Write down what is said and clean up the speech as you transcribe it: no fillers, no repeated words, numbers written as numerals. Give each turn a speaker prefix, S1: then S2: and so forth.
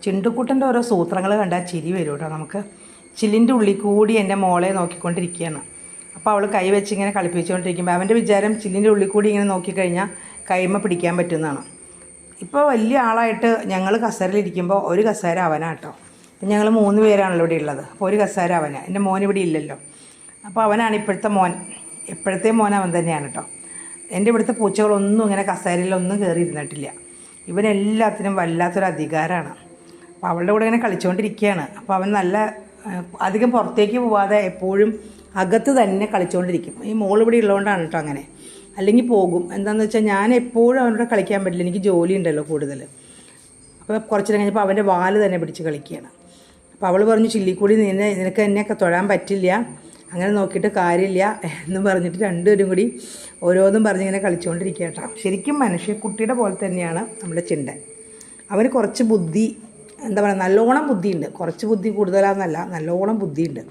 S1: ചിണ്ടുക്കുട്ടൻ്റെ ഓരോ സൂത്രങ്ങൾ കണ്ടാൽ ചിരി വരും കേട്ടോ നമുക്ക്. ചില്ലിൻ്റെ ഉള്ളിൽ കൂടി എൻ്റെ മോളെ നോക്കിക്കൊണ്ടിരിക്കുകയാണ്. അപ്പോൾ അവൾ കൈ വെച്ച് ഇങ്ങനെ കളിപ്പിച്ചുകൊണ്ടിരിക്കുമ്പോൾ അവൻ്റെ വിചാരം ചില്ലിൻ്റെ ഉള്ളിൽ കൂടി ഇങ്ങനെ നോക്കിക്കഴിഞ്ഞാൽ കൈമ പിടിക്കാൻ പറ്റുന്നതാണ്. ഇപ്പോൾ വലിയ ആളായിട്ട് ഞങ്ങൾ കസേരയിലിരിക്കുമ്പോൾ ഒരു കസേര അവനാട്ടോ. അപ്പം ഞങ്ങൾ 3 പേരാണല്ലോ ഇവിടെ ഉള്ളത്. അപ്പോൾ ഒരു കസേര അവനാണ്. എൻ്റെ മോൻ ഇവിടെ ഇല്ലല്ലോ. അപ്പോൾ അവനാണ് ഇപ്പോഴത്തെ മോൻ. എപ്പോഴത്തെ മോൻ അവൻ തന്നെയാണ് കേട്ടോ. എൻ്റെ ഇവിടുത്തെ പൂച്ചകളൊന്നും ഇങ്ങനെ കസേരയിലൊന്നും കയറി ഇരുന്നിട്ടില്ല. ഇവനെല്ലാത്തിനും വല്ലാത്തൊരു അധികാരമാണ്. അപ്പോൾ അവളുടെ കൂടെ ഇങ്ങനെ കളിച്ചുകൊണ്ടിരിക്കുകയാണ്. അപ്പോൾ അവൻ നല്ല അധികം പുറത്തേക്ക് പോവാതെ എപ്പോഴും അകത്ത് തന്നെ കളിച്ചുകൊണ്ടിരിക്കും. ഈ മോൾ ഇവിടെ ഉള്ളതുകൊണ്ടാണ് കേട്ടോ അങ്ങനെ. അല്ലെങ്കിൽ പോകും. എന്താണെന്ന് വെച്ചാൽ ഞാൻ എപ്പോഴും അവനോട് കളിക്കാൻ പറ്റില്ല. എനിക്ക് ജോലി ഉണ്ടല്ലോ കൂടുതൽ. അപ്പോൾ കുറച്ച് നേരം കഴിഞ്ഞപ്പോൾ അവൻ്റെ വാല് തന്നെ പിടിച്ച് കളിക്കുകയാണ്. അപ്പോൾ അവൾ പറഞ്ഞു, ചില്ലിക്കൂടി നിനക്ക് എന്നെയൊക്കെ തൊഴാൻ പറ്റില്ല, അങ്ങനെ നോക്കിയിട്ട് കാര്യമില്ല എന്ന് പറഞ്ഞിട്ട് രണ്ടുപേരും കൂടി ഓരോന്നും പറഞ്ഞിങ്ങനെ കളിച്ചുകൊണ്ടിരിക്കുക കേട്ടോ. ശരിക്കും മനുഷ്യക്കുട്ടിയുടെ പോലെ തന്നെയാണ് നമ്മുടെ ചിണ്ടൻ. അവന് കുറച്ച് ബുദ്ധി, എന്താ പറയുക, നല്ലോണം ബുദ്ധിയുണ്ട്. കുറച്ച് ബുദ്ധി കൂടുതലാണെന്നല്ല, നല്ലോണം ബുദ്ധിയുണ്ട്.